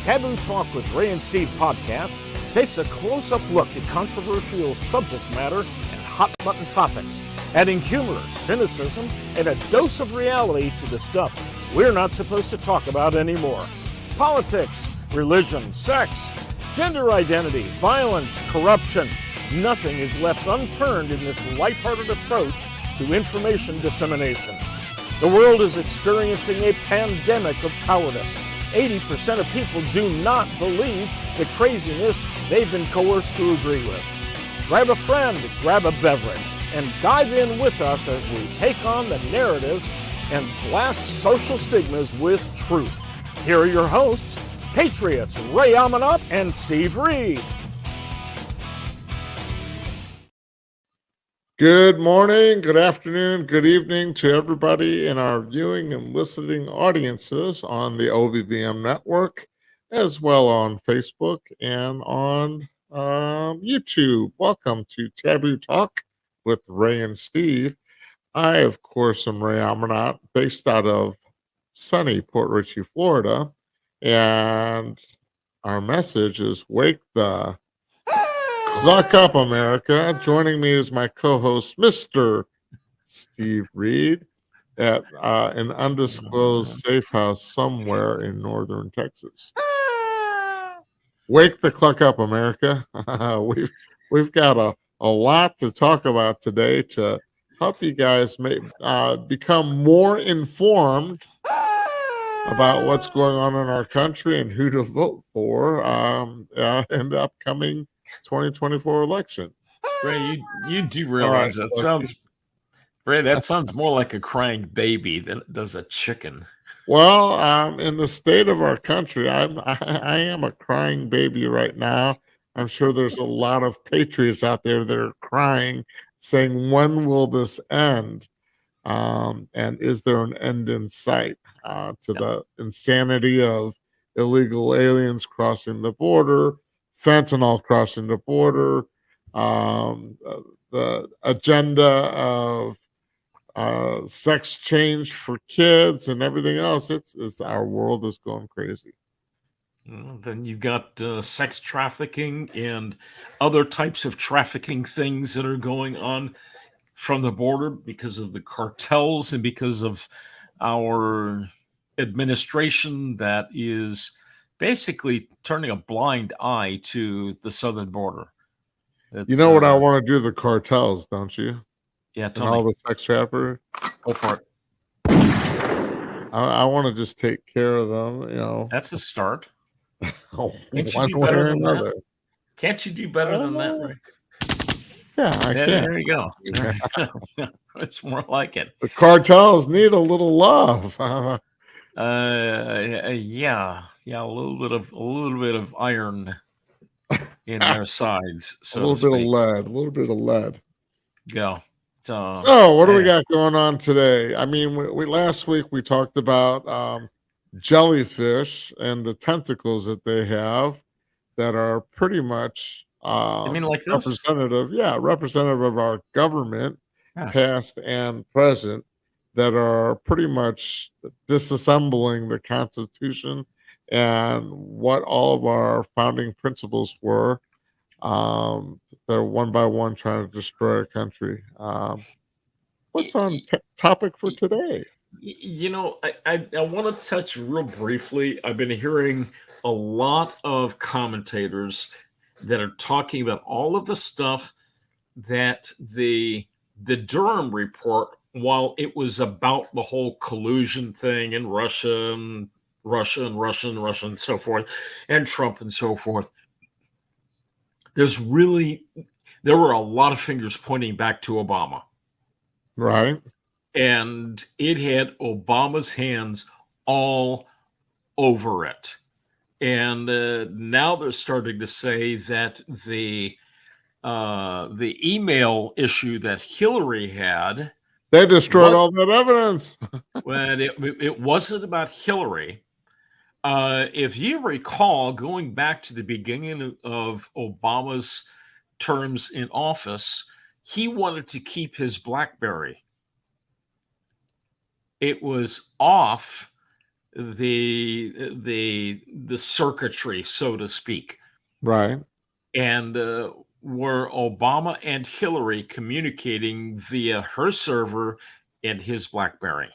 Taboo Talk with Ray and Steve podcast takes a close-up look at controversial subject matter and hot-button topics, adding humor, cynicism, and a dose of reality to the stuff we're not supposed to talk about anymore. Politics, religion, sex, gender identity, violence, corruption. Nothing is left unturned in this lighthearted approach to information dissemination. The world is experiencing a pandemic of cowardice. 80% of people do not believe the craziness they've been coerced to agree with. Grab a friend, grab a beverage, and dive in with us as we take on the narrative and blast social stigmas with truth. Here are your hosts, Patriots Ray Amanat and Steve Reed. Good morning, good afternoon, good evening to everybody in our viewing and listening audiences on the OBBM network, as well on Facebook and on YouTube. Welcome to Taboo Talk with Ray and Steve. I, of course, am Ray Amanat, based out of sunny Port Richey, Florida, and our message is Wake the Cluck Up, America. Joining me is my co-host, Mr. Steve Reed, at an undisclosed safe house somewhere in northern Texas. Wake the cluck up, America. We've got a lot to talk about today to help you guys become more informed about what's going on in our country and who to vote for in the upcoming 2024 election. Ray, you do realize that sounds, Ray, that sounds more like a crying baby than it does a chicken. Well, in the state of our country, I am a crying baby right now. I'm sure there's a lot of patriots out there that are crying, saying, when will this end? And is there an end in sight to the insanity of illegal aliens crossing the border, fentanyl crossing the border, the agenda of sex change for kids and everything else? It's our world is going crazy. Then you've got sex trafficking and other types of trafficking things that are going on from the border because of the cartels and because of our administration that is basically turning a blind eye to the southern border. You know what I want to do to the cartels, don't you? Yeah, and all the sex traffickers. Go for it. I want to just take care of them. You know, that's a start. One way or another. Can't you do better than that, Rick? Yeah, I can. There you go. It's more like it. The cartels need a little love. Yeah, a little bit of iron in their sides. So a little bit of lead. Yeah. So what do we got going on today? I mean, we last week we talked about jellyfish and the tentacles that they have that are pretty much like representative of our government, past and present, that are pretty much disassembling the Constitution and what all of our founding principles were. They're one by one trying to destroy our country. What's on topic for today? You know, I want to touch real briefly. I've been hearing a lot of commentators that are talking about all of the stuff that the Durham report, while it was about the whole collusion thing and Russia and so forth, and Trump and so forth, there were a lot of fingers pointing back to Obama. Right. And it had Obama's hands all over it. And now they're starting to say that the email issue that Hillary had, they destroyed all that evidence. Well, it wasn't about Hillary. If you recall, going back to the beginning of Obama's terms in office, he wanted to keep his BlackBerry. It was off the circuitry, so to speak, Right. and were Obama and Hillary communicating via her server and his BlackBerry?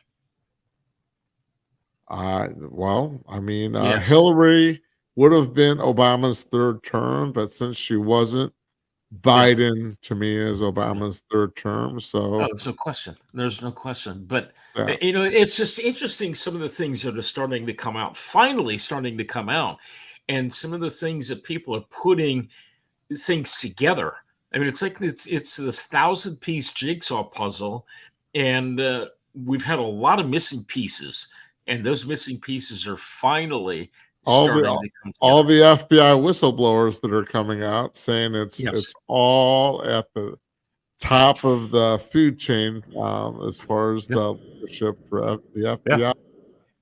Well, I mean, Yes. Hillary would have been Obama's third term, but since she wasn't, Yeah. Biden to me is Obama's third term. Oh, So there's no question. There's no question. But yeah, it's just interesting some of the things that are starting to come out, finally starting to come out, and some of the things that people are putting things together. I mean, it's like it's this 1,000-piece jigsaw puzzle, and we've had a lot of missing pieces, and those missing pieces are finally all starting the to come all together. the FBI whistleblowers that are coming out saying Yes. it's all at the top of the food chain, as far as Yep. the leadership for the Yeah. FBI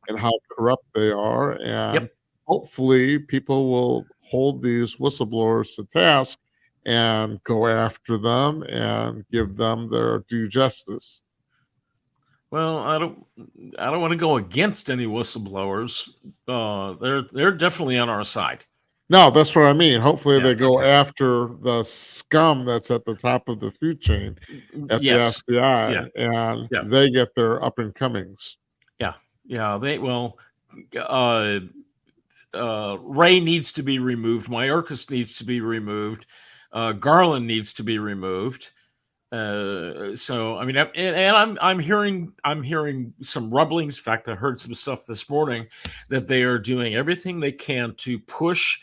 and how corrupt they are. And Yep. hopefully, people will hold these whistleblowers to task and go after them and give them their due justice. Well, I don't want to go against any whistleblowers. They're definitely on our side. No, that's what I mean. Hopefully, Yeah. they go Okay. after the scum that's at the top of the food chain at the Yes. Yeah. FBI, and Yeah. they get their up and comings. Yeah. Yeah. They will. Uh, Ray needs to be removed. Mayorkas needs to be removed. Garland needs to be removed. So I mean, and I'm hearing some rumblings. In fact, I heard some stuff this morning that they are doing everything they can to push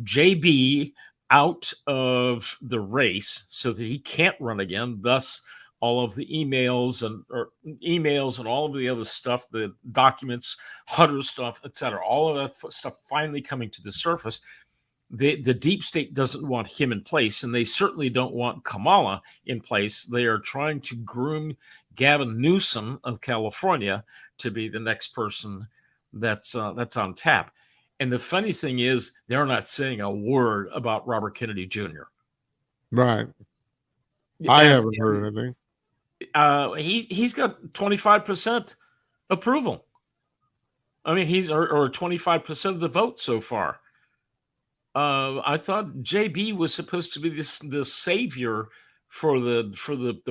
JB out of the race so that he can't run again. Thus, all of the emails and all of the other stuff, the documents, Hunter stuff, etc., all of that stuff finally coming to the surface. The deep state doesn't want him in place, and they certainly don't want Kamala in place. They are trying to groom Gavin Newsom of California to be the next person that's on tap. And the funny thing is, they're not saying a word about Robert Kennedy Jr. Right. I And haven't heard anything. he's got 25% approval. I mean, he's or 25% of the vote so far. I thought JB was supposed to be the savior for the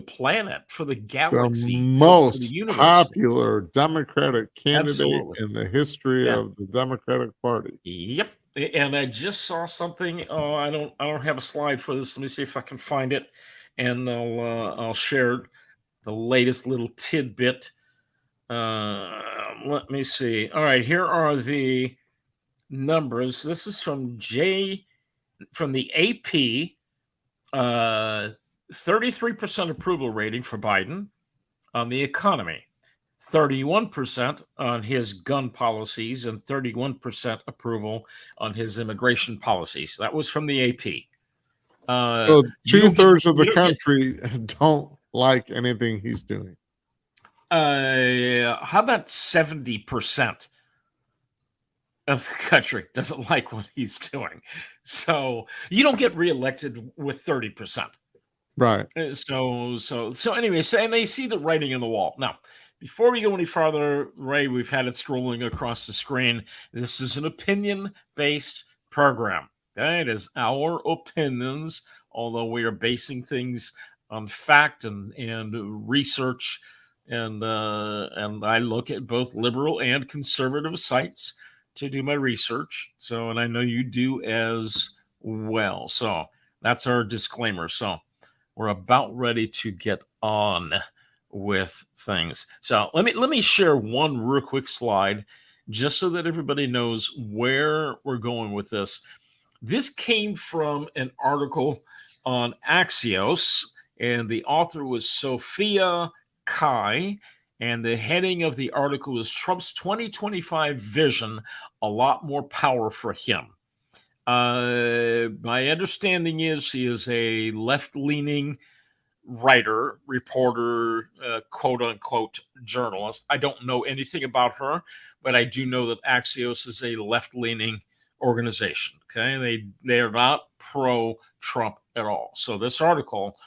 planet, for the The galaxy, for the most universe. popular Democratic candidate Absolutely. in the history Yeah. of the Democratic Party. Yep. And I just saw something. Oh, I don't have a slide for this. Let me see if I can find it, and I'll share the latest little tidbit. Let me see. All right, here are the numbers. This is from the AP. 33% approval rating for Biden on the economy, 31% on his gun policies, and 31% approval on his immigration policies. That was from the AP. So You don't get two-thirds of the you don't get country don't like anything he's doing. how about 70% of the country doesn't like what he's doing. So you don't get reelected with 30%. Right. So anyway, and they see the writing on the wall. Now, before we go any farther, Ray, we've had it scrolling across the screen. This is an opinion-based program. Okay? It is our opinions, although we are basing things on fact and research, and I look at both liberal and conservative sites to do my research. So, and I know you do as well. So that's our disclaimer. So we're about ready to get on with things. So let me share one real quick slide just so that everybody knows where we're going with this. This came from an article on Axios, and the author was Sophia Kai, and the heading of the article is Trump's 2025 Vision, a lot more power for him. My understanding is she is a left-leaning writer, reporter, quote unquote journalist. I don't know anything about her, but I do know that Axios is a left-leaning organization. Okay, they are not pro-Trump at all. So this article,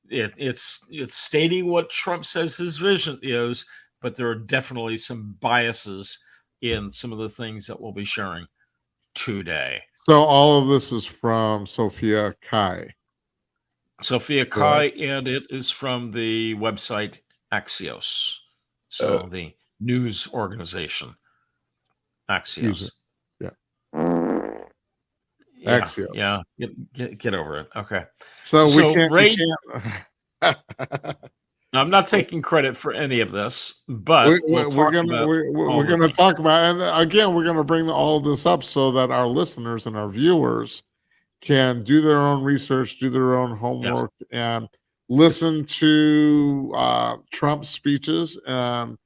it's stating what Trump says his vision is, but there are definitely some biases in some of the things that we'll be sharing today. So all of this is from Sophia Kai. Sophia Kai, and it is from the website Axios. So the news organization Axios. Yeah. Axios. Yeah. Get over it. Okay. So we can't. Ray, I'm not taking credit for any of this, but we're going to talk about, and again, we're going to bring all of this up so that our listeners and our viewers can do their own research, do their own homework, and listen to Trump's speeches and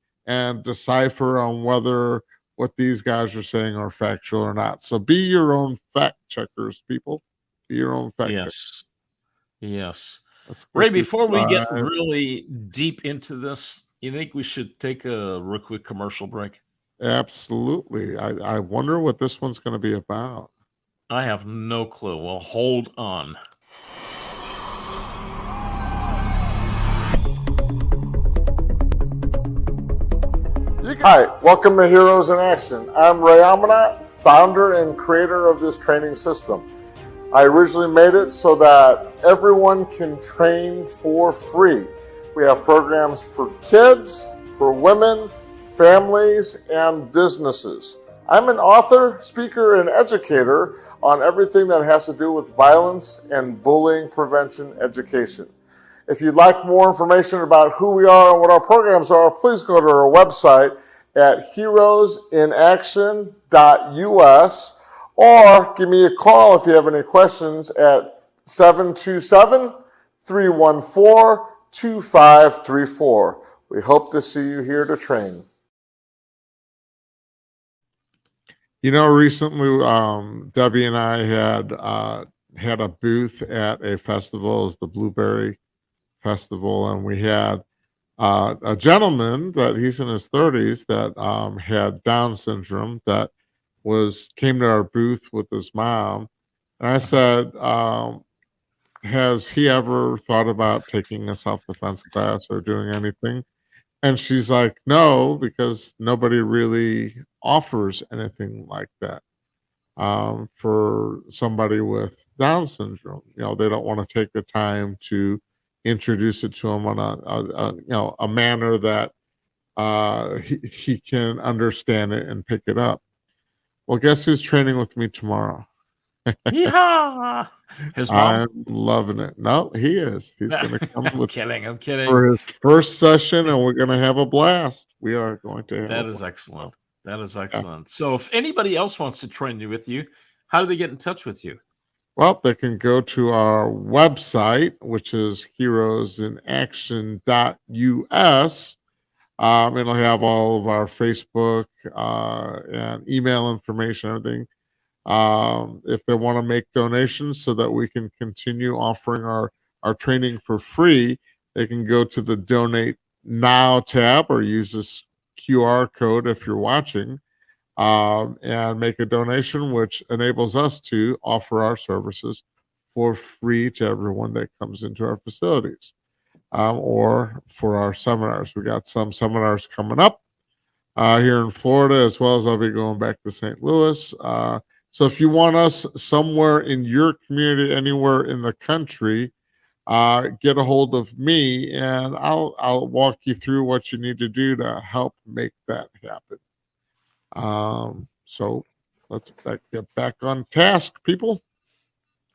decipher on whether what these guys are saying are factual or not. So be your own fact checkers, people. Be your own fact checkers. Yes. Ray, before we get really deep into this, you think we should take a real quick commercial break? Absolutely. I wonder what this one's going to be about. I have no clue. Well, hold on. Hi, welcome to Heroes in Action. I'm Ray Amanat, founder and creator of this training system. I originally made it so that everyone can train for free. We have programs for kids, for women, families, and businesses. I'm an author, speaker, and educator on everything that has to do with violence and bullying prevention education. If you'd like more information about who we are and what our programs are, please go to our website at heroesinaction.us or give me a call if you have any questions at 727-314-2534. We hope to see you here to train. You know, recently Debbie and I had a booth at a festival, it's the Blueberry Festival, and we had a gentleman that he's in his 30s that had Down syndrome that came to our booth with his mom, and I said, has he ever thought about taking a self-defense class or doing anything? And she's like, no, because nobody really offers anything like that for somebody with Down syndrome. You know, they don't want to take the time to introduce it to him on a manner that he can understand it and pick it up. Well, guess who's training with me tomorrow? Yeah, his mom. I'm loving it. No, he is. He's going to come with. I'm kidding. For his first session, and we're going to have a blast. We are going to. That is excellent. That is excellent. Yeah. So, if anybody else wants to train with you, how do they get in touch with you? Well, they can go to our website, which is heroesinaction.us. It'll have all of our Facebook and email information, everything. If they want to make donations so that we can continue offering our training for free, they can go to the Donate Now tab or use this QR code if you're watching and make a donation, which enables us to offer our services for free to everyone that comes into our facilities or for our seminars. We got some seminars coming up here in Florida, as well as I'll be going back to St. Louis. So if you want us somewhere in your community, anywhere in the country, get a hold of me and I'll walk you through what you need to do to help make that happen. So let's get back on task, people.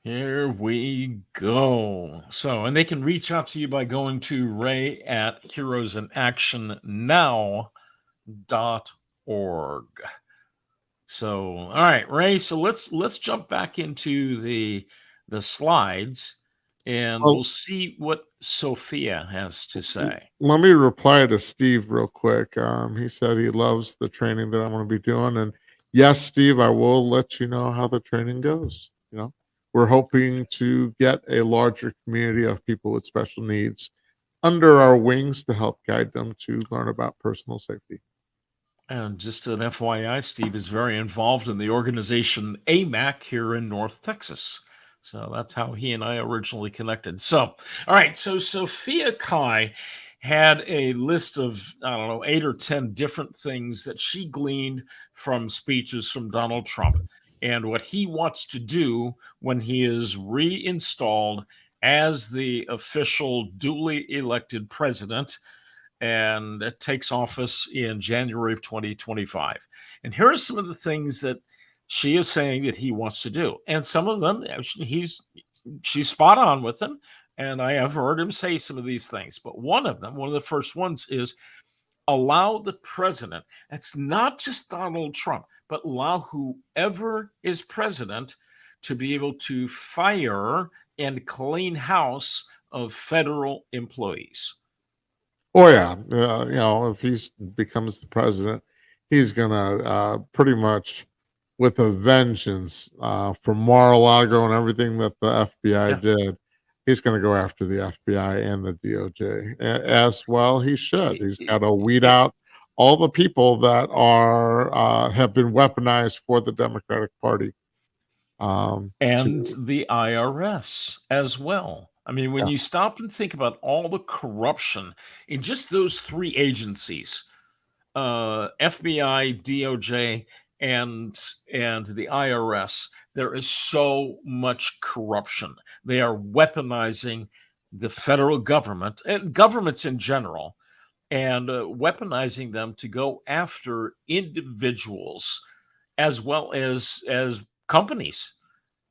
Here we go. So, and they can reach out to you by going to Ray at heroesinaction.now.org. So, all right, Ray. So let's jump back into the slides, and we'll see what Sophia has to say. Let me reply to Steve real quick. He said he loves the training that I'm going to be doing, and yes, Steve, I will let you know how the training goes. You know, we're hoping to get a larger community of people with special needs under our wings to help guide them to learn about personal safety. And just an FYI, Steve is very involved in the organization AMAC here in North Texas. So that's how he and I originally connected. So, all right. So Sophia Kai had a list of, I don't know, 8 or 10 different things that she gleaned from speeches from Donald Trump and what he wants to do when he is reinstalled as the official duly elected president and takes office in January of 2025. And here are some of the things that she is saying that he wants to do. And some of them, she's spot on with them. And I have heard him say some of these things. But one of the first ones is allow the president, that's not just Donald Trump, but allow whoever is president to be able to fire and clean house of federal employees. Oh yeah, if he becomes the president, he's gonna pretty much, with a vengeance, from Mar-a-Lago and everything that the FBI did. He's going to go after the FBI and the DOJ as well. He should. He's got to weed out all the people that are have been weaponized for the Democratic Party, and the IRS as well. I mean, when you stop and think about all the corruption in just those 3 agencies, FBI, DOJ, and the IRS, there is so much corruption. They are weaponizing the federal government and governments in general, and weaponizing them to go after individuals as well as companies.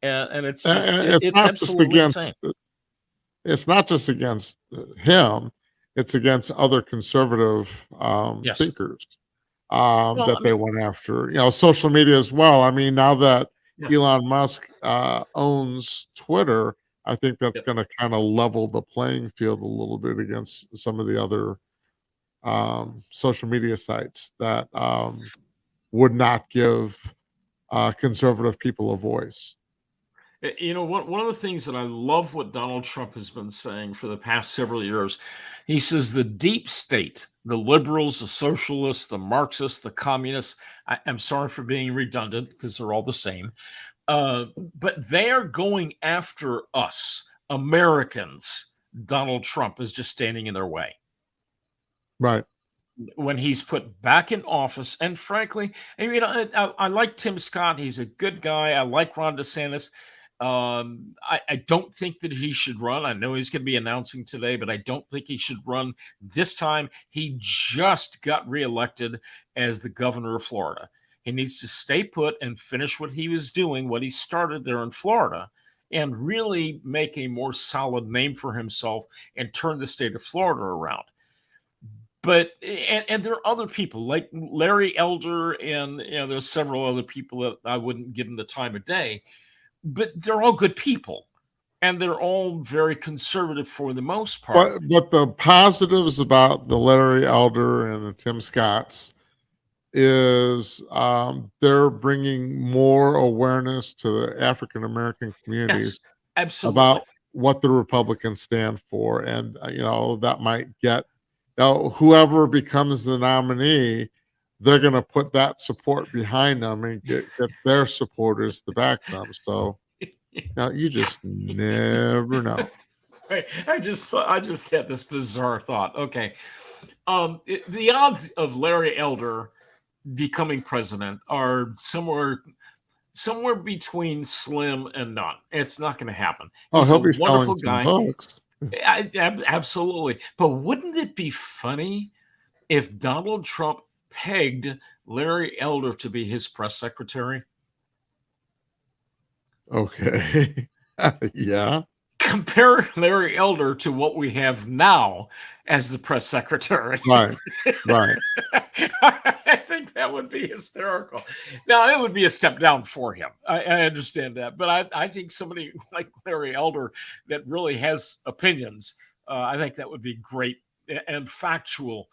And it's absolutely insane. It's not just against him; it's against other conservative thinkers that they went after. Social media as well. I mean, now that Elon Musk owns Twitter, I think that's going to kind of level the playing field a little bit against some of the other social media sites that would not give conservative people a voice. One of the things that I love what Donald Trump has been saying for the past several years, he says the deep state, the liberals, the socialists, the Marxists, the communists, I'm sorry for being redundant because they're all the same, but they are going after us, Americans. Donald Trump is just standing in their way. Right. When he's put back in office, and frankly, I like Tim Scott. He's a good guy. I like Ron DeSantis. I don't think that he should run. I know he's going to be announcing today, but I don't think he should run this time. He just got reelected as the governor of Florida. He needs to stay put and finish what he was doing, what he started there in Florida, and really make a more solid name for himself and turn the state of Florida around. But and there are other people like Larry Elder, and there's several other people that I wouldn't give them the time of day. But they're all good people, and they're all very conservative for the most part. But the positives about the Larry Elder and the Tim Scotts is they're bringing more awareness to the African American communities about what the Republicans stand for, and that might get whoever becomes the nominee. They're going to put that support behind them and get their supporters to back them. So you just never know. I just had this bizarre thought. Okay. The odds of Larry Elder becoming president are somewhere between slim and none. It's not going to happen. He's he'll be wonderful guy. Books. Absolutely. But wouldn't it be funny if Donald Trump pegged Larry Elder to be his press secretary? Okay. Yeah. Compare Larry Elder to what we have now as the press secretary. Right. I think that would be hysterical. Now, it would be a step down for him. I understand that. But I think somebody like Larry Elder that really has opinions, I think that would be great and factual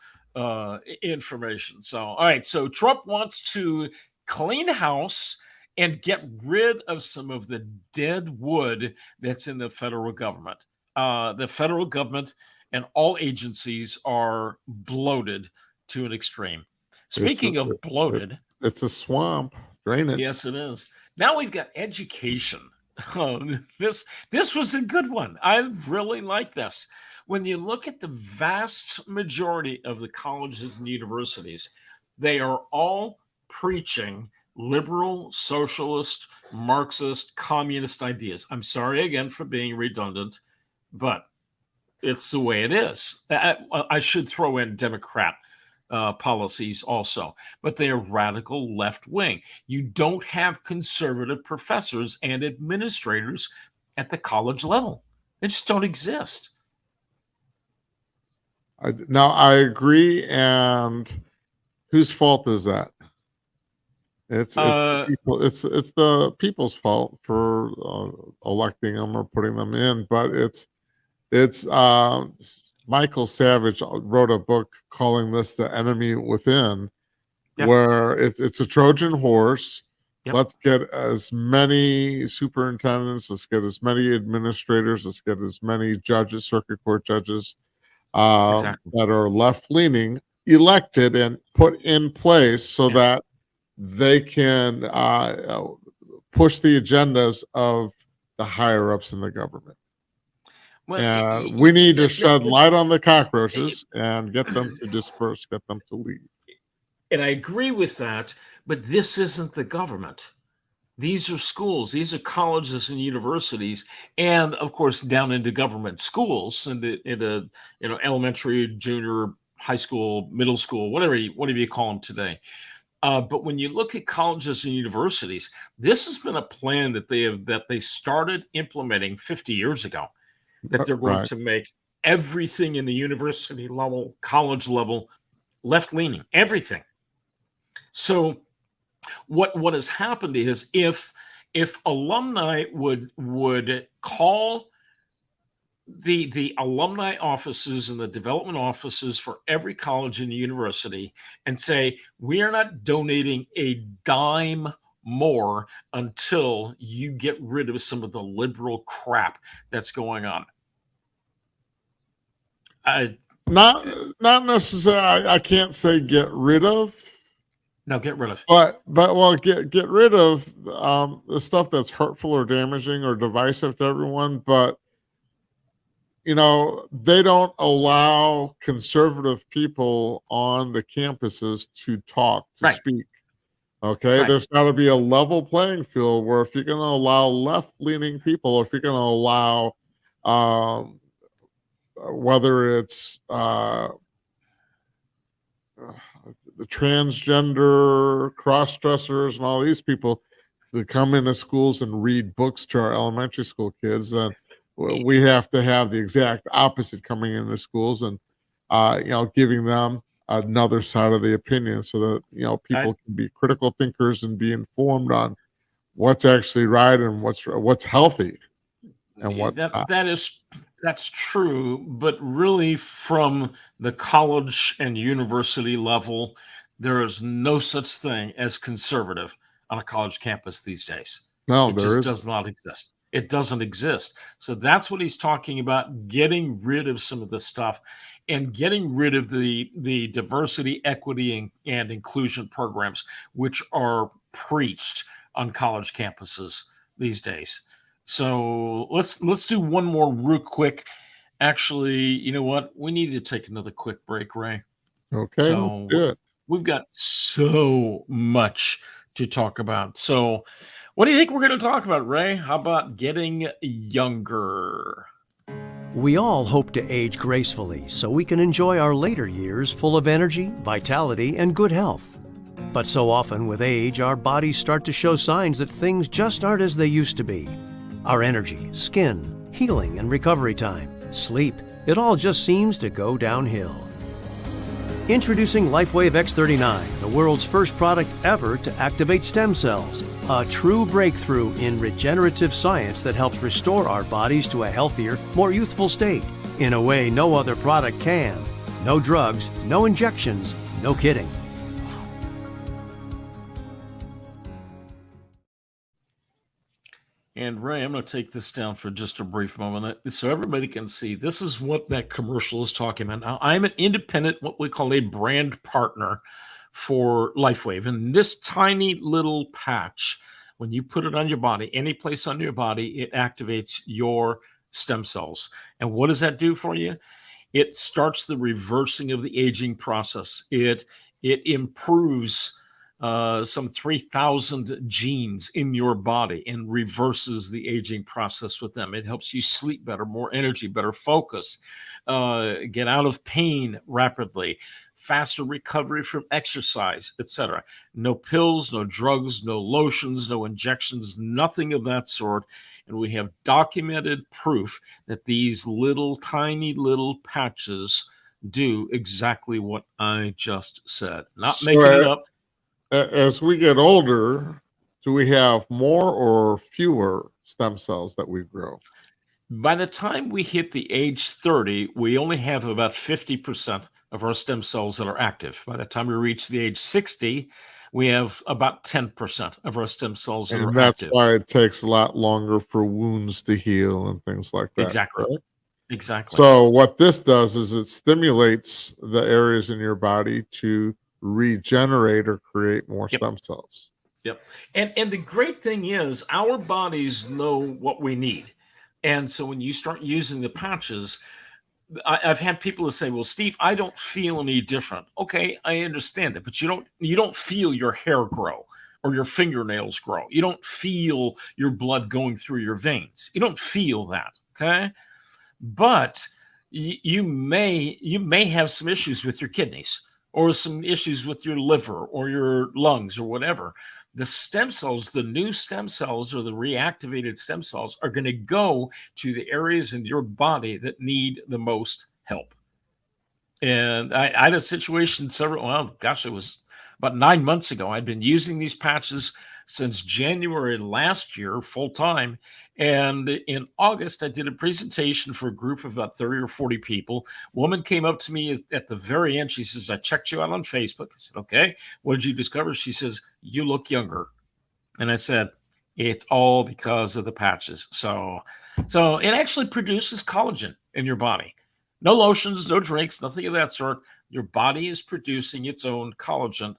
information. So, all right. So Trump wants to clean house and get rid of some of the dead wood that's in the federal government. The federal government and all agencies are bloated to an extreme. Speaking of bloated, it's a swamp. Drain it. Yes, it is. Now we've got education. This was a good one. I really like this. when you look at the vast majority of the colleges and universities, they are all preaching liberal, socialist, Marxist, communist ideas. I'm sorry again for being redundant, but it's the way it is. I should throw in Democrat policies also, but they are radical left wing. You don't have conservative professors and administrators at the college level. They just don't exist. Now, I agree. And whose fault is that? It's the people. It's the people's fault for electing them or putting them in. But it's Michael Savage wrote a book calling this the enemy within, where it's a Trojan horse. Yep. Let's get as many superintendents, let's get as many administrators, let's get as many judges, circuit court judges that are left-leaning elected and put in place so that they can push the agendas of the higher-ups in the government. Well, we need to shed light on the cockroaches and get them to disperse, get them to leave. And I agree with that, but this isn't the government. These are schools, these are colleges and universities, and of course down into government schools, into elementary, junior, high school, middle school, whatever you call them today. But when you look at colleges and universities, this has been a plan that they started implementing 50 years ago. That they're going to make everything in the university level, college level, left-leaning, everything. So what has happened is if alumni would call the alumni offices and the development offices for every college and university and say, we are not donating a dime more until you get rid of some of the liberal crap that's going on. Not necessarily. I can't say get rid of. No, get rid of. But well, get rid of the stuff that's hurtful or damaging or divisive to everyone. But they don't allow conservative people on the campuses to talk, to speak. Okay, there's got to be a level playing field where if you're going to allow left-leaning people, or if you're going to allow, whether it's the transgender, cross-dressers, and all these people to come into schools and read books to our elementary school kids, then we have to have the exact opposite coming into schools and giving them another side of the opinion so that people can be critical thinkers and be informed on what's actually right and what's healthy and what's not. That's true, but really from the college and university level, there is no such thing as conservative on a college campus these days. No, it just does not exist. It doesn't exist. So that's what he's talking about, getting rid of some of the stuff and getting rid of the diversity, equity, and inclusion programs, which are preached on college campuses these days. So let's do one more real quick. Actually, you know what? We need to take another quick break, Ray. Okay, so let's do it. We've got so much to talk about. So what do you think we're going to talk about, Ray? How about getting younger? We all hope to age gracefully so we can enjoy our later years full of energy, vitality, and good health. But so often with age, our bodies start to show signs that things just aren't as they used to be. Our energy, skin, healing and recovery time, sleep, it all just seems to go downhill. Introducing LifeWave X39, the world's first product ever to activate stem cells, a true breakthrough in regenerative science that helps restore our bodies to a healthier, more youthful state in a way no other product can. No drugs, no injections, no kidding. And Ray, I'm going to take this down for just a brief moment so everybody can see. This is what that commercial is talking about. Now, I'm an independent, what we call a brand partner for LifeWave. And this tiny little patch, when you put it on your body, any place on your body, it activates your stem cells. And what does that do for you? It starts the reversing of the aging process. It improves some 3,000 genes in your body and reverses the aging process with them. It helps you sleep better, more energy, better focus, get out of pain rapidly, faster recovery from exercise, etc. No pills, no drugs, no lotions, no injections, nothing of that sort. And we have documented proof that these little tiny little patches do exactly what I just said. Not making it up. As we get older, do we have more or fewer stem cells that we grow? By the time we hit the age 30, we only have about 50% of our stem cells that are active. By the time we reach the age 60, we have about 10% of our stem cells that And are that's active. why it takes a lot longer for wounds to heal and things like that. Exactly. Correct? Exactly. So what this does is it stimulates the areas in your body to regenerate or create more stem cells. Yep. And the great thing is our bodies know what we need. And so when you start using the patches, I've had people who say, "Well, Steve, I don't feel any different." Okay, I understand it, but you don't feel your hair grow or your fingernails grow. You don't feel your blood going through your veins. You don't feel that. Okay, but you may have some issues with your kidneys or some issues with your liver or your lungs or whatever. The stem cells, the new stem cells or the reactivated stem cells are going to go to the areas in your body that need the most help. And I had a situation it was about 9 months ago. I'd been using these patches since January last year, full time. And in August, I did a presentation for a group of about 30 or 40 people. Woman came up to me at the very end. She says, "I checked you out on Facebook." I said, "Okay, what did you discover?" She says, "You look younger." And I said, "It's all because of the patches." So it actually produces collagen in your body. No lotions, no drinks, nothing of that sort. Your body is producing its own collagen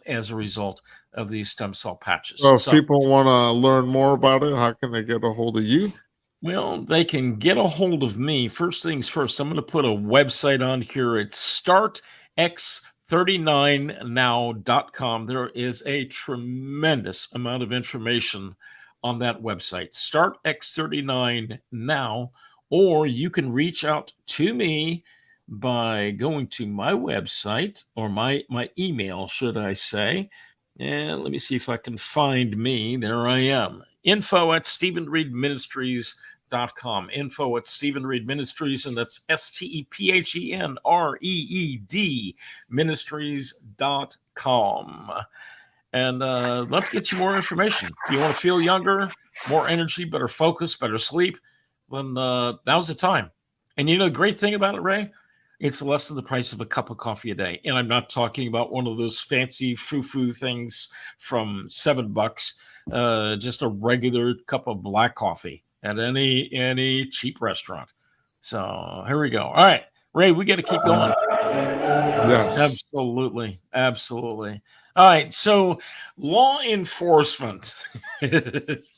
as a result of these stem cell patches. So if people want to learn more about it, how can they get a hold of you? Well, they can get a hold of me. First things first, I'm going to put a website on here. It's startx39now.com. There is a tremendous amount of information on that website, startx39 now, or you can reach out to me by going to my website or my email, should I say. And let me see if I can find me. There I am. info@StephenReedMinistries.com. info@StephenReed and that's StephenReed Ministries.com. And love to get you more information. If you want to feel younger, more energy, better focus, better sleep, then now's the time. And you know the great thing about it, Ray? It's less than the price of a cup of coffee a day. And I'm not talking about one of those fancy foo-foo things from $7, just a regular cup of black coffee at any cheap restaurant. So here we go. All right, Ray, we got to keep going. Yes. Absolutely. Absolutely. All right. So law enforcement. If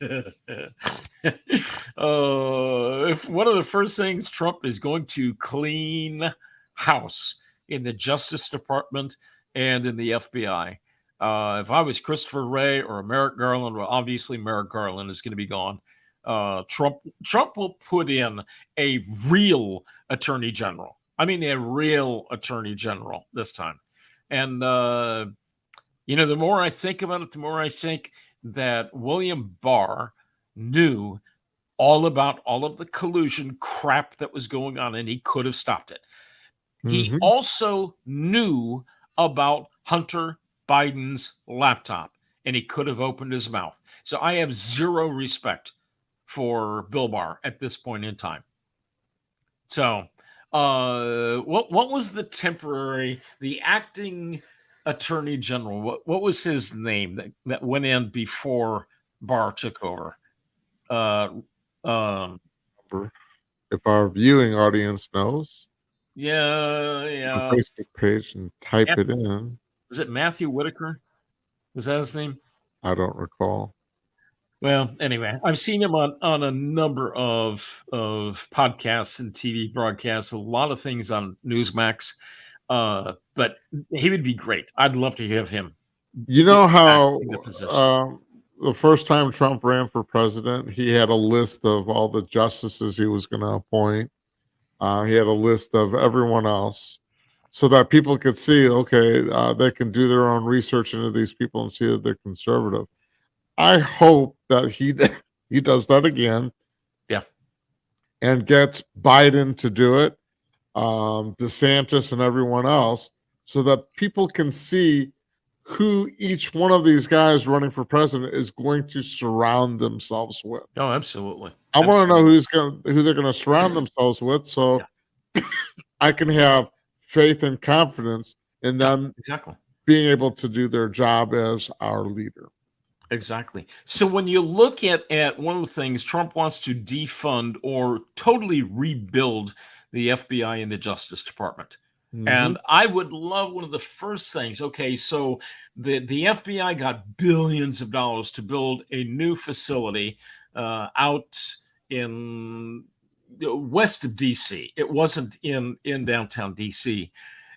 one of the first things Trump is going to clean house in the Justice Department and in the FBI. If I was Christopher Wray or Merrick Garland, well, obviously Merrick Garland is going to be gone. Trump will put in a real attorney general. I mean, a real attorney general this time. And, the more I think about it, the more I think that William Barr knew all about all of the collusion crap that was going on, and he could have stopped it. He also knew about Hunter Biden's laptop, and he could have opened his mouth. So I have zero respect for Bill Barr at this point in time. So what was the acting attorney general? What was his name that went in before Barr took over? If our viewing audience knows, yeah, the Facebook page and type it in. Was it Matthew Whitaker? Was that his name? I don't recall. Well, anyway, I've seen him on a number of podcasts and TV broadcasts, a lot of things on Newsmax. But he would be great. I'd love to have him You get know back how in the position. the first time Trump ran for president, he had a list of all the justices he was going to appoint. He had a list of everyone else so that people could see, okay, they can do their own research into these people and see that they're conservative. I hope that he does that again. Yeah. And gets Biden to do it, DeSantis and everyone else, so that people can see who each one of these guys running for president is going to surround themselves with. Oh, absolutely. I want to know who they're going to surround themselves with, so I can have faith and confidence in them Exactly. being able to do their job as our leader. Exactly. So when you look at one of the things, Trump wants to defund or totally rebuild the FBI and the Justice Department. And I would love one of the first things. Okay, so the FBI got billions of dollars to build a new facility out in west of DC. It wasn't in downtown DC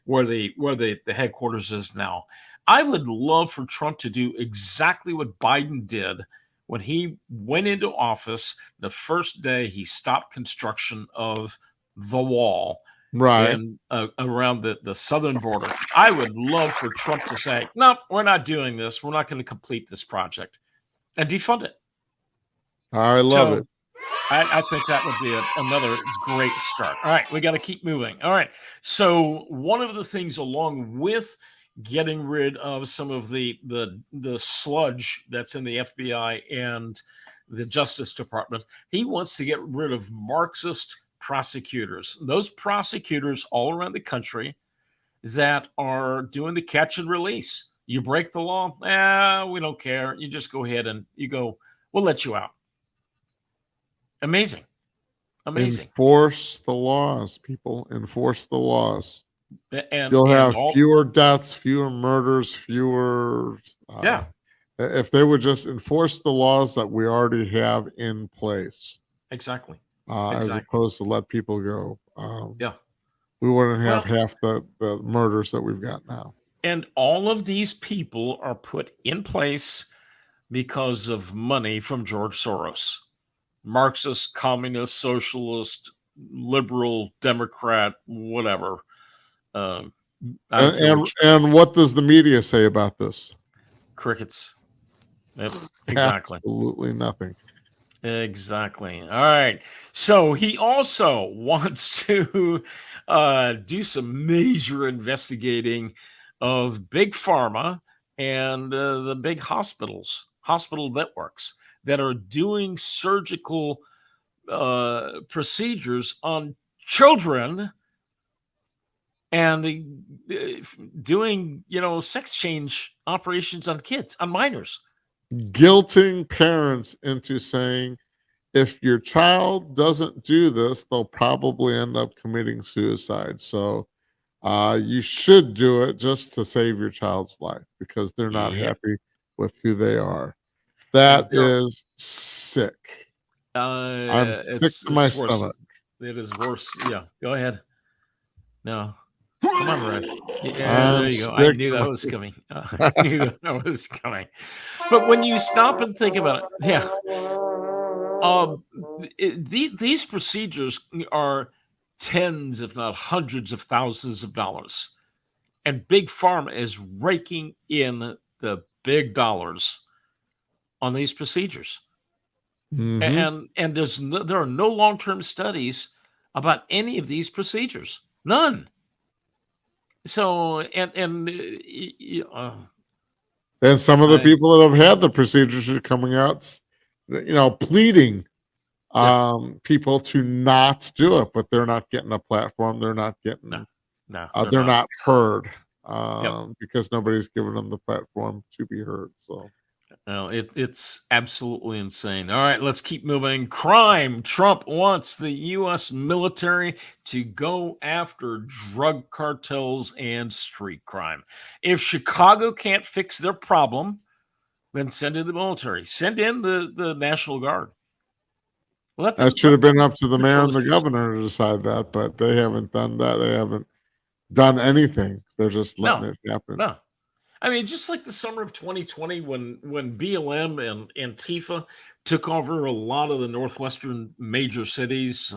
where the headquarters is now. I would love for Trump to do exactly what Biden did when he went into office. The first day he stopped construction of the wall, right, and around the southern border. I would love for Trump to say, "No, we're not doing this. We're not going to complete this project," and defund it. I love it. I think that would be another great start. All right, we got to keep moving. All right, so one of the things along with getting rid of some of the sludge that's in the FBI and the Justice Department, he wants to get rid of Marxist prosecutors. Those prosecutors all around the country that are doing the catch and release. You break the law, we don't care. You just go ahead and you go, we'll let you out. Amazing. Enforce the laws, people. Enforce the laws. And you'll have fewer deaths, fewer murders, fewer. If they would just enforce the laws that we already have in place. Exactly. As opposed to let people go. We wouldn't have half the murders that we've got now. And all of these people are put in place because of money from George Soros. Marxist, communist, socialist, liberal, Democrat, whatever. And what does the media say about this? Crickets. Yep, exactly. Absolutely nothing. Exactly. All right. So he also wants to do some major investigating of big pharma and the big hospital networks that are doing surgical procedures on children and doing, sex change operations on kids, on minors. Guilting parents into saying, if your child doesn't do this, they'll probably end up committing suicide. So you should do it just to save your child's life because they're not happy with who they are. That is sick. I'm sick to my stomach. It is worse. Yeah, go ahead. No. Come on, Red. Yeah, there you go. I knew that was coming. I knew that was coming. But when you stop and think about it, these procedures are tens, if not hundreds of thousands of dollars. And Big Pharma is raking in the big dollars on these procedures. And there are no long-term studies about any of these procedures. None. So and some of the people that have had the procedures are coming out, pleading people to not do it, but they're not getting a platform. They're not getting. They're not heard because nobody's given them the platform to be heard. So. No, it's absolutely insane. All right, let's keep moving. Crime. Trump wants the U.S. military to go after drug cartels and street crime. If Chicago can't fix their problem, then send in the military, send in the National Guard. That should have been up to the mayor and the streets. governor to decide that, but they haven't done that. They haven't done anything. They're just letting it happen. No. I mean, just like the summer of 2020 when BLM and Antifa took over a lot of the northwestern major cities,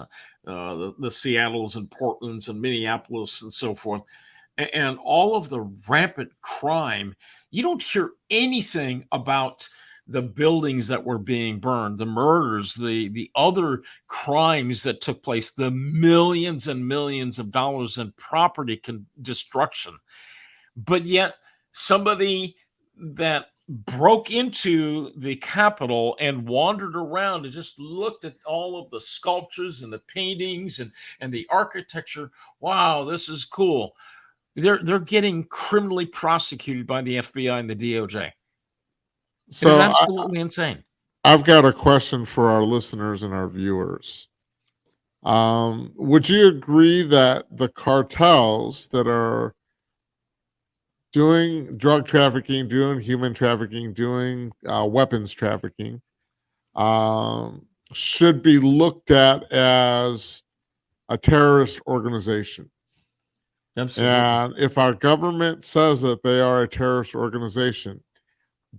the Seattles and Portlands and Minneapolis and so forth, and all of the rampant crime, you don't hear anything about the buildings that were being burned, the murders, the other crimes that took place, the millions and millions of dollars in property destruction. But yet somebody that broke into the Capitol and wandered around and just looked at all of the sculptures and the paintings and the architecture. Wow, this is cool. They're getting criminally prosecuted by the FBI and the DOJ. So it is absolutely insane. I've got a question for our listeners and our viewers. Would you agree that the cartels that are doing drug trafficking, doing human trafficking, doing weapons trafficking should be looked at as a terrorist organization? Absolutely. And if our government says that they are a terrorist organization,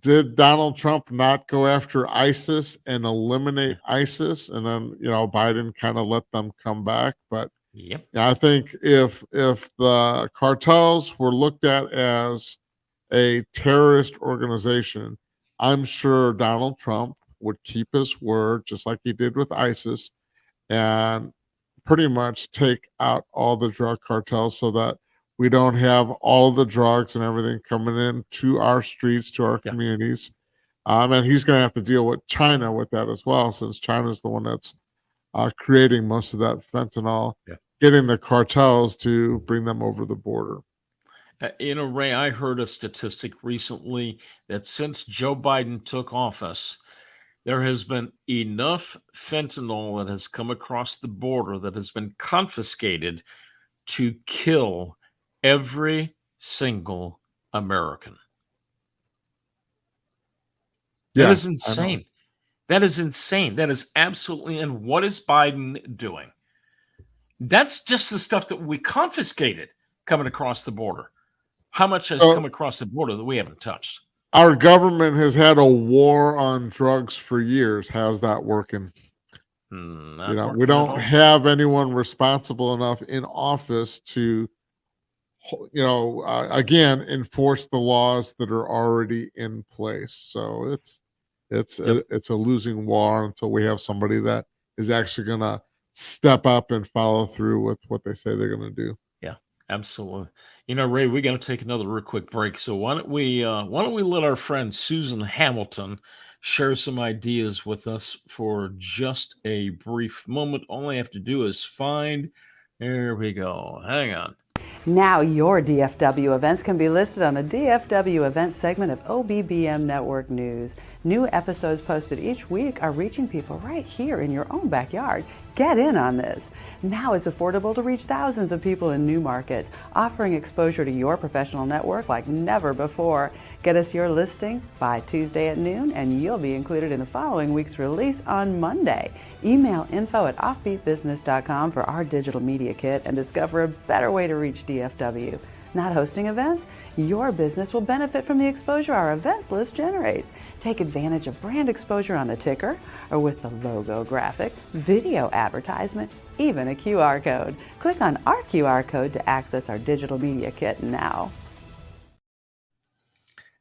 did Donald Trump not go after ISIS and eliminate ISIS? And then, Biden kind of let them come back. But yep. I think if the cartels were looked at as a terrorist organization, I'm sure Donald Trump would keep his word, just like he did with ISIS, and pretty much take out all the drug cartels so that we don't have all the drugs and everything coming in to our streets, to our communities. And he's going to have to deal with China with that as well, since China's the one that's creating most of that fentanyl, getting the cartels to bring them over the border. Ray, I heard a statistic recently that since Joe Biden took office, there has been enough fentanyl that has come across the border that has been confiscated to kill every single American. That is insane. That is insane. That is absolutely. And what is Biden doing? That's just the stuff that we confiscated coming across the border. How much has come across the border that we haven't touched? Our government has had a war on drugs for years. How's that working? We don't have anyone responsible enough in office to, again, enforce the laws that are already in place. So it's a losing war until we have somebody that is actually going to step up and follow through with what they say they're going to do. Yeah, absolutely. Ray, we got to take another real quick break. So why don't we let our friend Susan Hamilton share some ideas with us for just a brief moment. All I have to do is there we go. Hang on. Now your DFW events can be listed on the DFW events segment of OBBM Network News. New episodes posted each week are reaching people right here in your own backyard. Get in on this. Now it's affordable to reach thousands of people in new markets, offering exposure to your professional network like never before. Get us your listing by Tuesday at noon, and you'll be included in the following week's release on Monday. Email info@offbeatbusiness.com for our digital media kit and discover a better way to reach DFW. Not hosting events? Your business will benefit from the exposure our events list generates. Take advantage of brand exposure on the ticker or with the logo graphic, video advertisement, even a QR code. Click on our QR code to access our digital media kit now.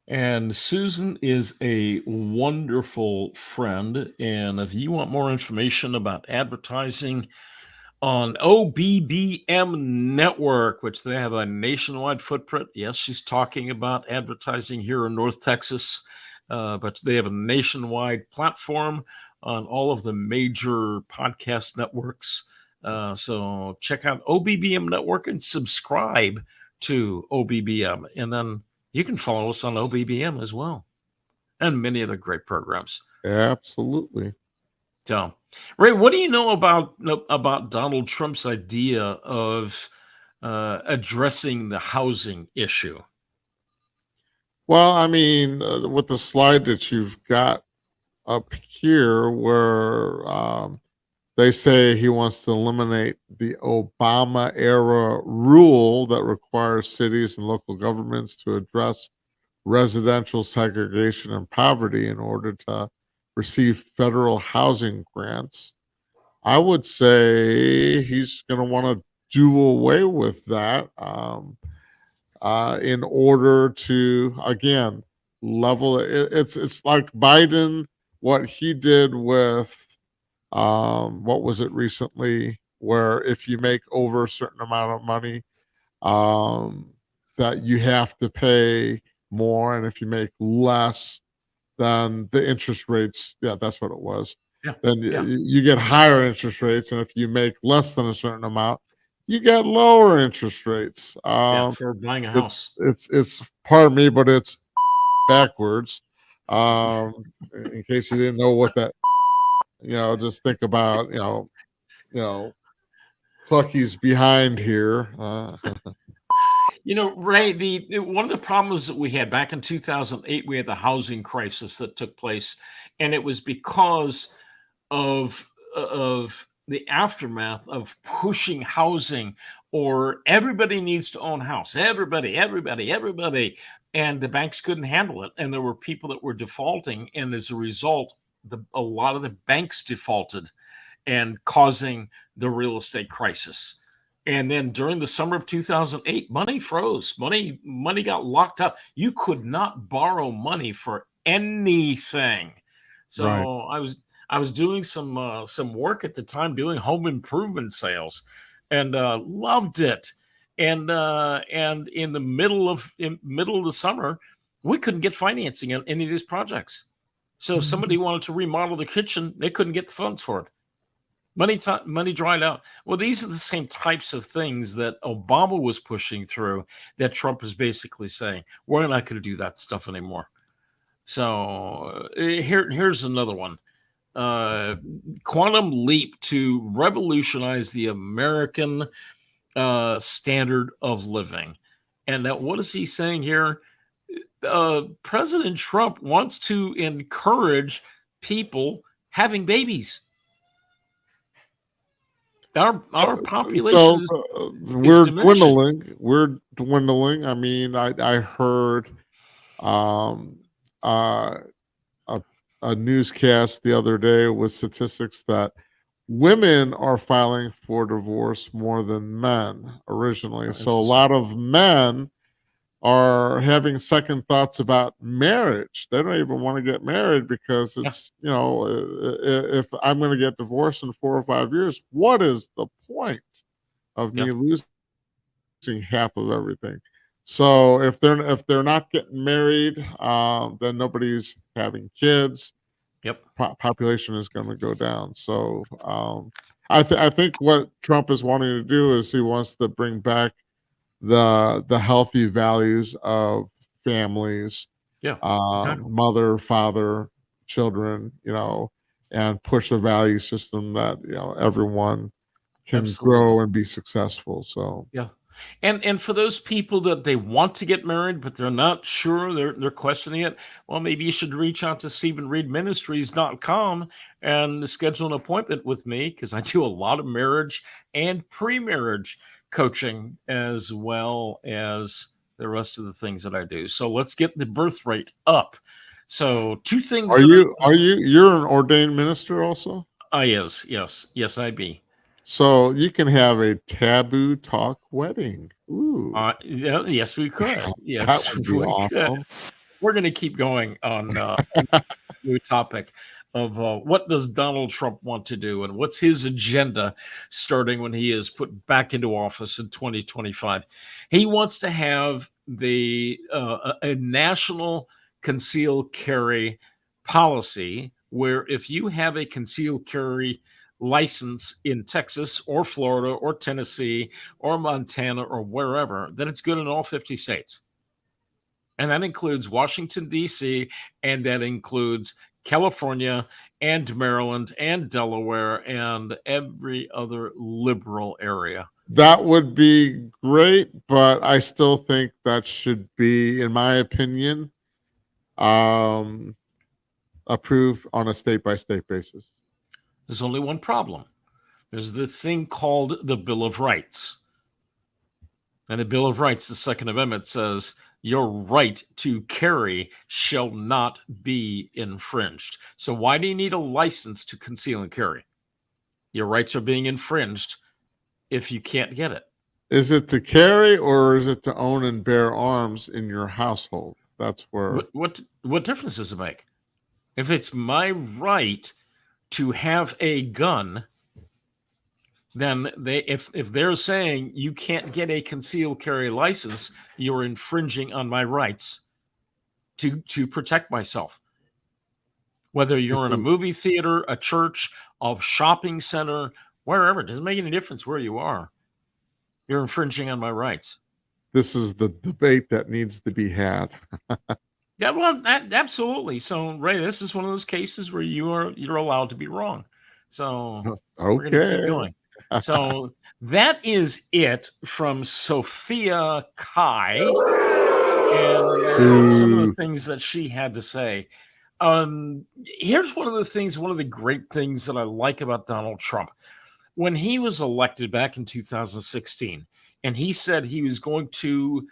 And Susan is a wonderful friend. And if you want more information about advertising on OBBM Network, which they have a nationwide footprint. Yes, she's talking about advertising here in North Texas, but they have a nationwide platform on all of the major podcast networks. So check out OBBM Network and subscribe to OBBM. And then you can follow us on OBBM as well, and many other great programs. Absolutely. So, Ray, what do you know about Donald Trump's idea of addressing the housing issue? Well, I mean, with the slide that you've got up here, where they say he wants to eliminate the Obama era rule that requires cities and local governments to address residential segregation and poverty in order to receive federal housing grants. I would say he's going to want to do away with that in order to, again, level it. It's like Biden, what he did with what was it recently, where if you make over a certain amount of money, that you have to pay more, and if you make less, then the interest rates, yeah, that's what it was. Yeah. Then Yeah. you get higher interest rates, and if you make less than a certain amount, you get lower interest rates. Yeah, for buying a house. It's pardon me, but it's backwards. In case you didn't know what that, just think about, Clucky's behind here. Ray, one of the problems that we had back in 2008, we had the housing crisis that took place, and it was because of the aftermath of pushing housing, or everybody needs to own a house. Everybody, and the banks couldn't handle it, and there were people that were defaulting, and as a result, a lot of the banks defaulted, and causing the real estate crisis. And then during the summer of 2008, money froze. Money got locked up. You could not borrow money for anything. So Right. I was doing some work at the time, doing home improvement sales, and loved it. And in the middle of the summer, we couldn't get financing on any of these projects. So if somebody wanted to remodel the kitchen, they couldn't get the funds for it. Money dried out. Well, these are the same types of things that Obama was pushing through, that Trump is basically saying, we're not going to do that stuff anymore. So here's another one. Quantum leap to revolutionize the American standard of living. And what is he saying here? President Trump wants to encourage people having babies. Our population we're diminishing. dwindling. We're dwindling. I mean, I heard um, uh, a newscast the other day with statistics that women are filing for divorce more than men originally. So a lot of men are having second thoughts about marriage. They don't even want to get married because it's, if I'm going to get divorced in 4 or 5 years, what is the point of me losing half of everything? So if they're not getting married, then nobody's having kids. Yep. Population is going to go down. So I think what Trump is wanting to do is he wants to bring back the healthy values of families, Exactly. mother, father, children, and push a value system that everyone can grow and be successful. So yeah. And for those people that they want to get married, but they're not sure, they're questioning it, well, maybe you should reach out to StephenReedMinistries.com and schedule an appointment with me, because I do a lot of marriage and pre-marriage coaching, as well as the rest of the things that I do. So let's get the birth rate up. So two things. You're an ordained minister also? Yes, I be. So you can have a taboo talk wedding. Ooh. Yes, we could. Yes, that would be awesome. We're going to keep going on new topic of what does Donald Trump want to do, and what's his agenda starting when he is put back into office in 2025. He wants to have a national concealed carry policy, where if you have a concealed carry license in Texas or Florida or Tennessee or Montana or wherever, then it's good in all 50 states. And that includes Washington, D.C., and that includes California and Maryland and Delaware and every other liberal area. That would be great, but I still think that should be, in my opinion, approved on a state-by-state basis. There's only one problem. There's this thing called the Bill of Rights. And the Bill of Rights, the Second Amendment, says your right to carry shall not be infringed. So why do you need a license to conceal and carry? Your rights are being infringed if you can't get it. Is it to carry or is it to own and bear arms in your household? That's where. What difference does it make? If it's my right to have a gun, then if they're saying you can't get a concealed carry license, you're infringing on my rights to protect myself. Whether you're in a movie theater, a church, a shopping center, wherever, it doesn't make any difference where you are. You're infringing on my rights. This is the debate that needs to be had. Yeah, well, absolutely. So, Ray, this is one of those cases where you're allowed to be wrong. So we're going to keep going. So that is it from Sophia Kai and some of the things that she had to say. Here's one of the great things that I like about Donald Trump. When he was elected back in 2016, and he said he was going to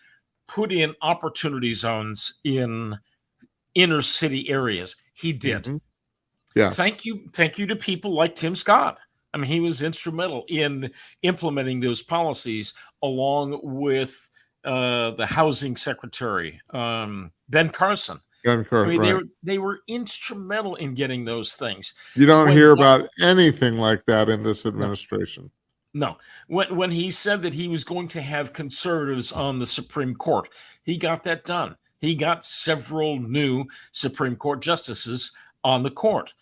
put in opportunity zones in inner city areas, he did. Mm-hmm. Yeah. Thank you to people like Tim Scott. I mean, he was instrumental in implementing those policies along with the housing secretary, Ben Carson. I mean, right. they were instrumental in getting those things. You don't hear about anything like that in this administration. No. When he said that he was going to have conservatives on the Supreme Court, he got that done. He got several new Supreme Court justices on the court.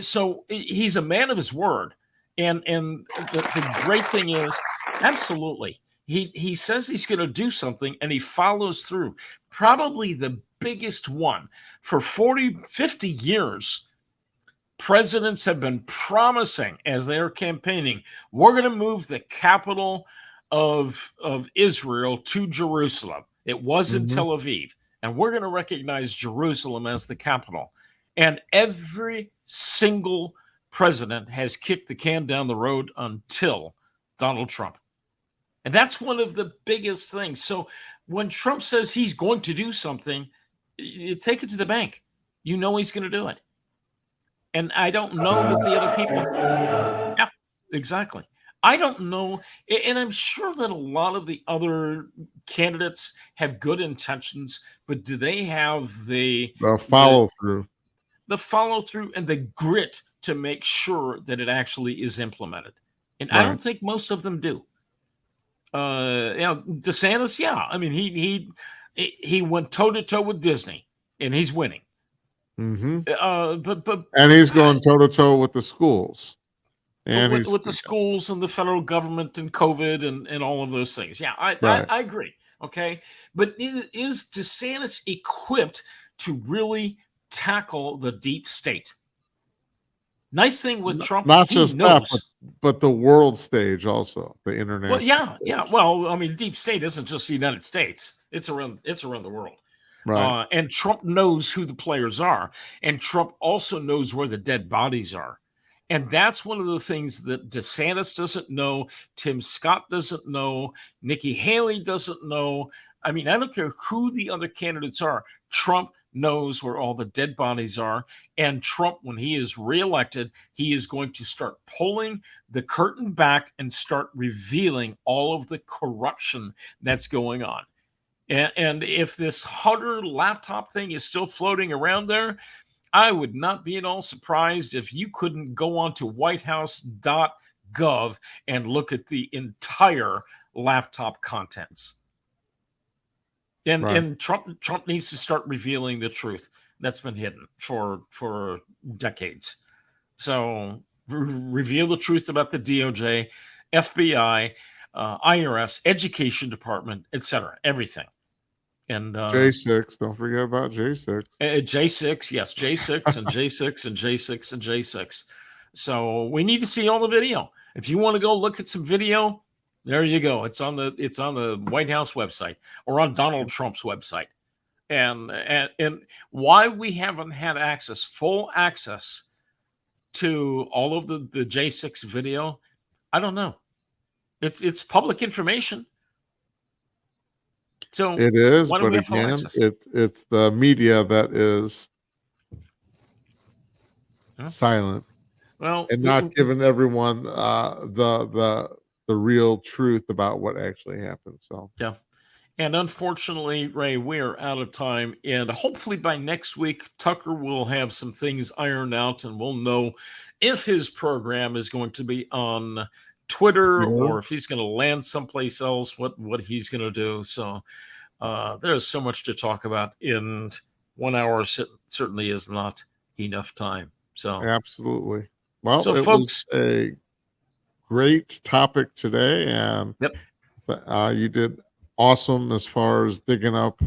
So he's a man of his word. And the great thing is, absolutely, he says he's going to do something and he follows through. Probably the biggest one. For 50 years, presidents have been promising as they're campaigning, we're going to move the capital of Israel to Jerusalem. It wasn't Tel Aviv. And we're going to recognize Jerusalem as the capital. And every single president has kicked the can down the road until Donald Trump. And that's one of the biggest things. So when Trump says he's going to do something, you take it to the bank. You know he's going to do it. And I don't know that the other people. Yeah, exactly. I don't know. And I'm sure that a lot of the other candidates have good intentions, but do they have the follow through? The follow through and the grit to make sure that it actually is implemented. And right. I don't think most of them do. DeSantis, yeah. I mean, he went toe to toe with Disney, and he's winning. Mm-hmm. But and he's going toe to toe with the schools, and with the schools and the federal government and COVID and all of those things. Yeah, I agree. Okay, but is DeSantis equipped to really tackle the deep state? Nice thing with Trump, not just that, but the world stage also, the international. Well, yeah. Well, I mean, deep state isn't just the United States; it's around the world. Right. And Trump knows who the players are, and Trump also knows where the dead bodies are, and that's one of the things that DeSantis doesn't know, Tim Scott doesn't know, Nikki Haley doesn't know. I mean, I don't care who the other candidates are. Trump knows where all the dead bodies are. And Trump, when he is reelected, he is going to start pulling the curtain back and start revealing all of the corruption that's going on. And if this Hunter laptop thing is still floating around there, I would not be at all surprised if you couldn't go on to whitehouse.gov and look at the entire laptop contents. And Trump needs to start revealing the truth that's been hidden for decades. So reveal the truth about the DOJ, FBI, IRS, Education Department, etc. Everything. And J6, don't forget about J6. J6, yes, J6 and J6 and J6 and J6. So we need to see all the video. If you want to go look at some video, There you go. It's on the White House website or on Donald Trump's website. And why we haven't had full access to all of the J6 video, I don't know. It's public information. So It is, why don't but we have full again, access? it's the media that is silent Well, and not giving everyone the real truth about what actually happened. So yeah. And unfortunately, Ray, we're out of time. And hopefully by next week, Tucker will have some things ironed out and we'll know if his program is going to be on Twitter or if he's going to land someplace else, what he's going to do. So there's so much to talk about, and 1 hour certainly is not enough time. So absolutely. Well, so it folks, was a great topic today, and yep. You did awesome as far as digging up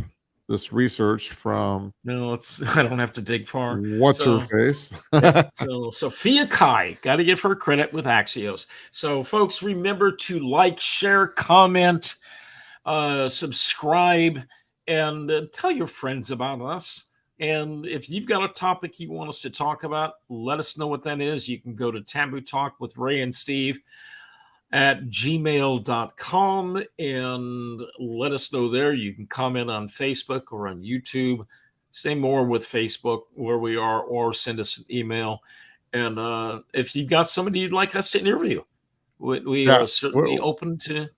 this research from. No, I don't have to dig far. What's her face? So Sophia Kai, got to give her credit with Axios. So folks, remember to like, share, comment, subscribe, and tell your friends about us. And if you've got a topic you want us to talk about, let us know what that is. You can go to Taboo Talk with Ray and Steve at gmail.com and let us know there. You can comment on Facebook or on YouTube. Say more with Facebook where we are, or send us an email. And if you've got somebody you'd like us to interview, we are certainly open to.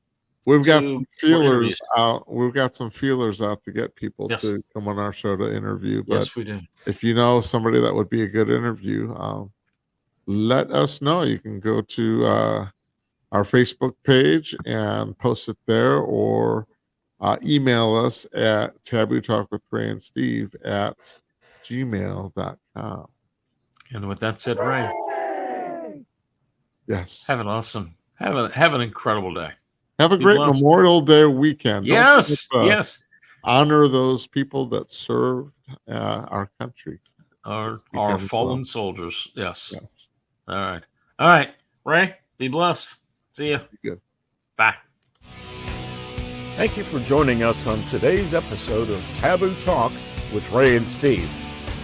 We've got some feelers out. We've got some feelers out to get people to come on our show to interview. But yes, we do. If you know somebody that would be a good interview, let us know. You can go to our Facebook page and post it there, or email us at Taboo Talk with Ray and Steve at gmail.com. And with that said, Ray, yes, have an incredible day. Have a great Memorial Day weekend. Yes, yes. Honor those people that served our country. Our fallen soldiers. Yes. All right. Ray, be blessed. See you. Good. Bye. Thank you for joining us on today's episode of Taboo Talk with Ray and Steve.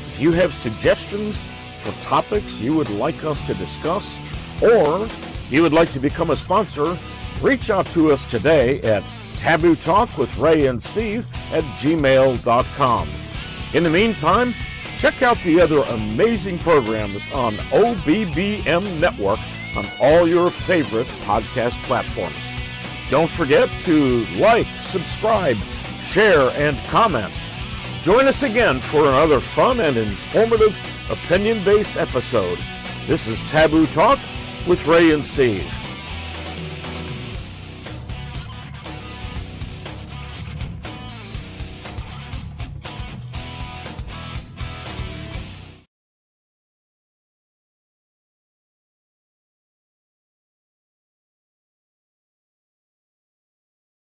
If you have suggestions for topics you would like us to discuss, or you would like to become a sponsor, reach out to us today at Taboo Talk with Ray and Steve at gmail.com. In the meantime, check out the other amazing programs on OBBM Network on all your favorite podcast platforms. Don't forget to like, subscribe, share, and comment. Join us again for another fun and informative opinion-based episode. This is Taboo Talk with Ray and Steve.